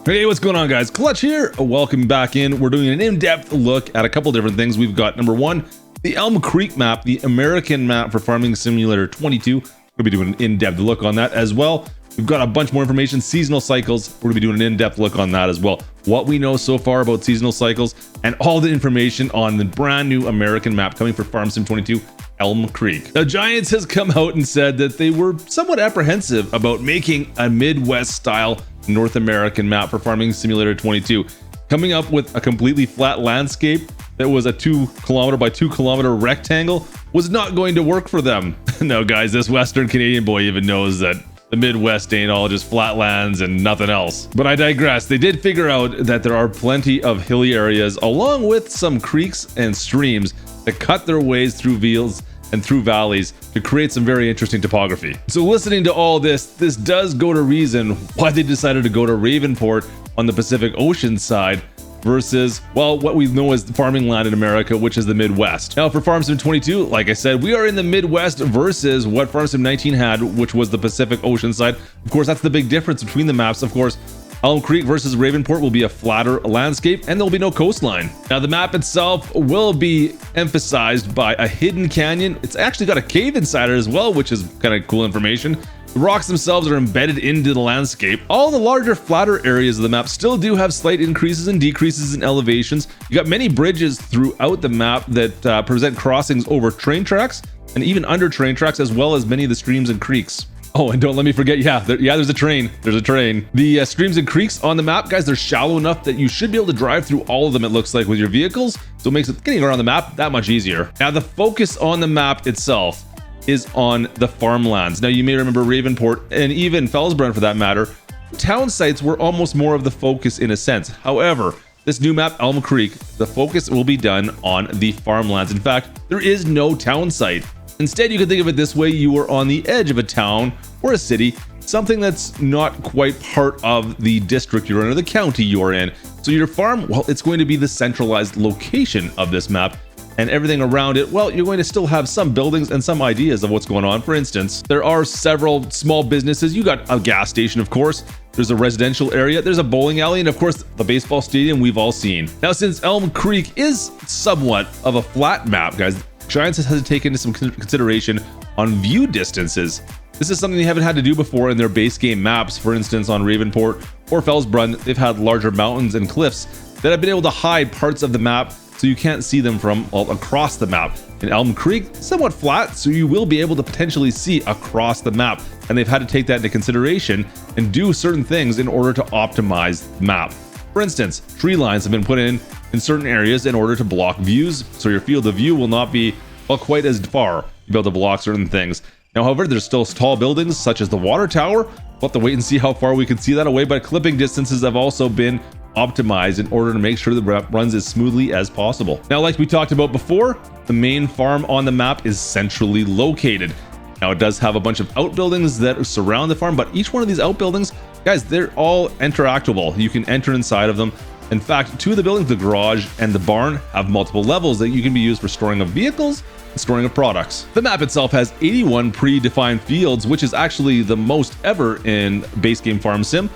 Hey, what's going on, guys? Klutch here. Welcome back in. We're doing an in-depth look at a couple different things. We've got number one, the Elm Creek map, the American map for Farming Simulator 22. We'll be doing an in-depth look on that as well. We've got a bunch more information, seasonal cycles. We're gonna be doing an in-depth look on that as well. What we know so far about seasonal cycles and all the information on the brand new American map coming for Farm Sim 22, Elm Creek. Now, Giants has come out and said that they were somewhat apprehensive about making a Midwest style North American map for Farming Simulator 22, coming up with a completely flat landscape that was a 2 kilometer by 2 kilometer rectangle was not going to work for them. No, guys, this Western Canadian boy even knows that the Midwest ain't all just flatlands and nothing else. But I digress. They did figure out that there are plenty of hilly areas along with some creeks and streams that cut their ways through fields and through valleys to create some very interesting topography. So listening to all this does go to reason why they decided to go to Ravenport on the Pacific Ocean side versus, well, what we know as farming land in America, which is the Midwest. Now for Farm Sim 22, like I said, we are in the Midwest versus what Farm Sim 19 had, which was the Pacific Ocean side. Of course, that's the big difference between the maps. Of course, Elm Creek versus Ravenport will be a flatter landscape and there'll be no coastline. Now the map itself will be emphasized by a hidden canyon. It's actually got a cave inside it as well, which is kind of cool information. The rocks themselves are embedded into the landscape. All the larger, flatter areas of the map still do have slight increases and decreases in elevations. You got many bridges throughout the map that present crossings over train tracks and even under train tracks, as well as many of the streams and creeks. Oh, and don't let me forget, there's a train. There's a train. The streams and creeks on the map, guys, they're shallow enough that you should be able to drive through all of them, it looks like, with your vehicles. So it makes it getting around the map that much easier. Now, the focus on the map itself is on the farmlands. Now, you may remember Ravenport and even Fellsbrunn for that matter. Town sites were almost more of the focus in a sense. However, this new map, Elm Creek, the focus will be done on the farmlands. In fact, there is no town site. Instead, you can think of it this way: you are on the edge of a town or a city, something that's not quite part of the district you're in or the county you're in. So your farm, well, it's going to be the centralized location of this map, and everything around it, well, you're going to still have some buildings and some ideas of what's going on. For instance, there are several small businesses. You got a gas station, of course. There's a residential area, there's a bowling alley, and of course, the baseball stadium we've all seen. Now, since Elm Creek is somewhat of a flat map, guys, Giants has to take into some consideration on view distances. This is something they haven't had to do before in their base game maps. For instance, on Ravenport or Fellsbrunn, they've had larger mountains and cliffs that have been able to hide parts of the map so you can't see them from all across the map. In Elm Creek, somewhat flat, so you will be able to potentially see across the map. And they've had to take that into consideration and do certain things in order to optimize the map. For instance, tree lines have been put in certain areas in order to block views, so your field of view will not be, well, quite as far. You'll be able to block certain things. Now, however, there's still tall buildings such as the water tower. We'll have to wait and see how far we can see that away, but clipping distances have also been optimized in order to make sure the map runs as smoothly as possible. Now, like we talked about before, the main farm on the map is centrally located. Now, it does have a bunch of outbuildings that surround the farm, but each one of these outbuildings, guys, they're all interactable. You can enter inside of them. In fact, two of the buildings, the garage and the barn, have multiple levels that you can be used for storing of vehicles and storing of products. The map itself has 81 predefined fields, which is actually the most ever in base game Farm Sim.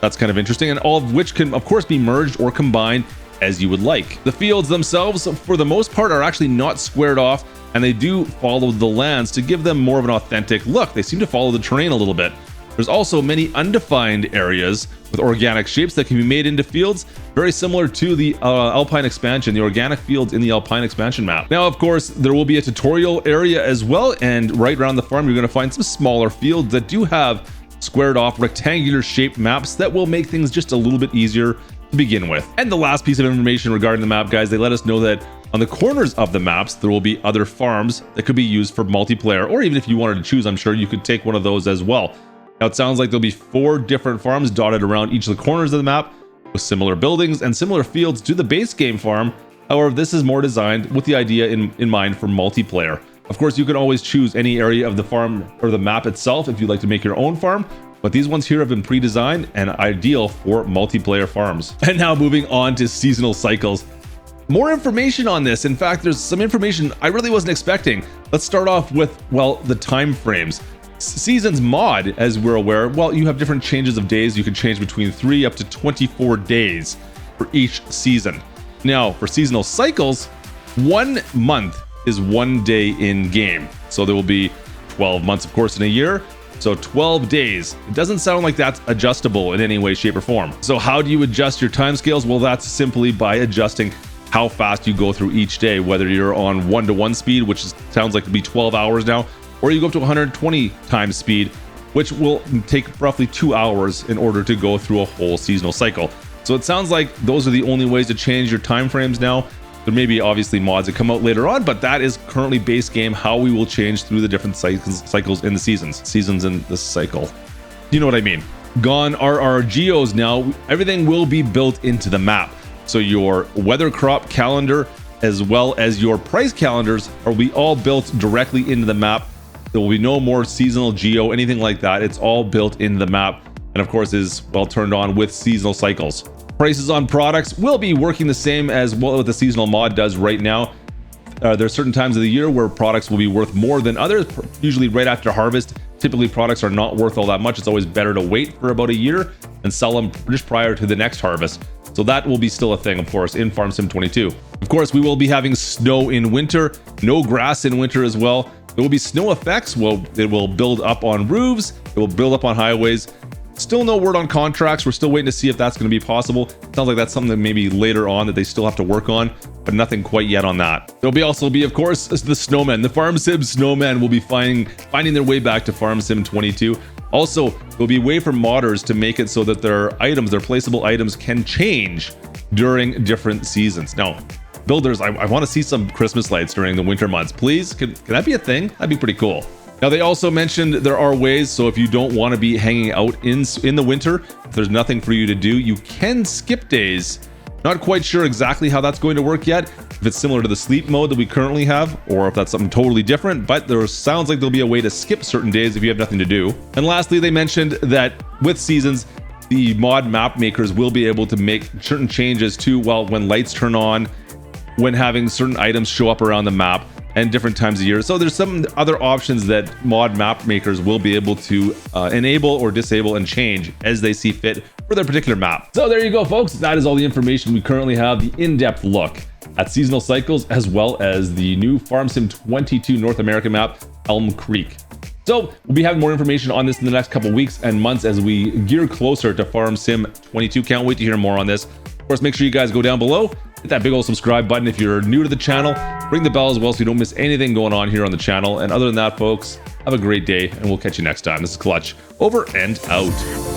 That's kind of interesting, and all of which can, of course, be merged or combined as you would like. The fields themselves, for the most part, are actually not squared off, and they do follow the lands to give them more of an authentic look. They seem to follow the terrain a little bit. There's also many undefined areas with organic shapes that can be made into fields, very similar to the Alpine expansion, the organic fields in the Alpine expansion map. Now, of course, there will be a tutorial area as well, and right around the farm, you're going to find some smaller fields that do have squared off rectangular shaped maps that will make things just a little bit easier to begin with. And the last piece of information regarding the map, guys, they let us know that on the corners of the maps, there will be other farms that could be used for multiplayer, or even if you wanted to choose, I'm sure you could take one of those as well. Now, it sounds like there'll be 4 different farms dotted around each of the corners of the map with similar buildings and similar fields to the base game farm. However, this is more designed with the idea in mind for multiplayer. Of course, you can always choose any area of the farm or the map itself if you'd like to make your own farm, but these ones here have been pre-designed and ideal for multiplayer farms. And now moving on to seasonal cycles. More information on this. In fact, there's some information I really wasn't expecting. Let's start off with, well, the time frames. Seasons mod, as we're aware, well, you have different changes of days. You can change between 3 up to 24 days for each season. Now, for seasonal cycles, 1 month is 1 day in game. So there will be 12 months, of course, in a year. So 12 days. It doesn't sound like that's adjustable in any way, shape, or form. So how do you adjust your timescales? Well, that's simply by adjusting how fast you go through each day, whether you're on 1-to-1 speed, which sounds like to be 12 hours now, or you go up to 120 times speed, which will take roughly 2 hours in order to go through a whole seasonal cycle. So it sounds like those are the only ways to change your time frames now. There may be obviously mods that come out later on, but that is currently base game how we will change through the different cycles in the seasons in the cycle. You know what I mean? Gone are our geos now. Everything will be built into the map. So your weather crop calendar, as well as your price calendars, will be all built directly into the map. There will be no more seasonal geo, anything like that. It's all built into the map, and of course is well turned on with seasonal cycles. Prices on products will be working the same as what the seasonal mod does right now. There are certain times of the year where products will be worth more than others, usually right after harvest. Typically products are not worth all that much. It's always better to wait for about a year and sell them just prior to the next harvest. So that will be still a thing, of course, in Farm Sim 22. Of course, we will be having snow in winter, no grass in winter as well. There will be snow effects. Well, it will build up on roofs. It will build up on highways. Still no word on contracts. We're still waiting to see if that's going to be possible. Sounds like that's something that maybe later on that they still have to work on, but nothing quite yet on that. There'll also be, of course, the snowmen. The Farm Sim snowmen will be finding their way back to Farm Sim 22. Also, there'll be a way for modders to make it so that their items, their placeable items, can change during different seasons. Now, builders, I want to see some Christmas lights during the winter months. Please, can that be a thing? That'd be pretty cool. Now, they also mentioned there are ways, so if you don't want to be hanging out in the winter, if there's nothing for you to do, you can skip days. Not quite sure exactly how that's going to work yet, if it's similar to the sleep mode that we currently have, or if that's something totally different, but there sounds like there'll be a way to skip certain days if you have nothing to do. And lastly, they mentioned that with seasons, the mod map makers will be able to make certain changes to, well, when lights turn on, when having certain items show up around the map, and different times of year. So there's some other options that mod map makers will be able to enable or disable and change as they see fit for their particular map. So there you go, folks. That is all the information we currently have, the in-depth look at seasonal cycles, as well as the new Farm Sim 22 North American map, Elm Creek. So we'll be having more information on this in the next couple weeks and months as we gear closer to Farm Sim 22. Can't wait to hear more on this. Of course, make sure you guys go down below, hit that big old subscribe button if you're new to the channel, ring the bell as well so you don't miss anything going on here on the channel. And other than that, folks, have a great day and we'll catch you next time. This is Klutch, over and out.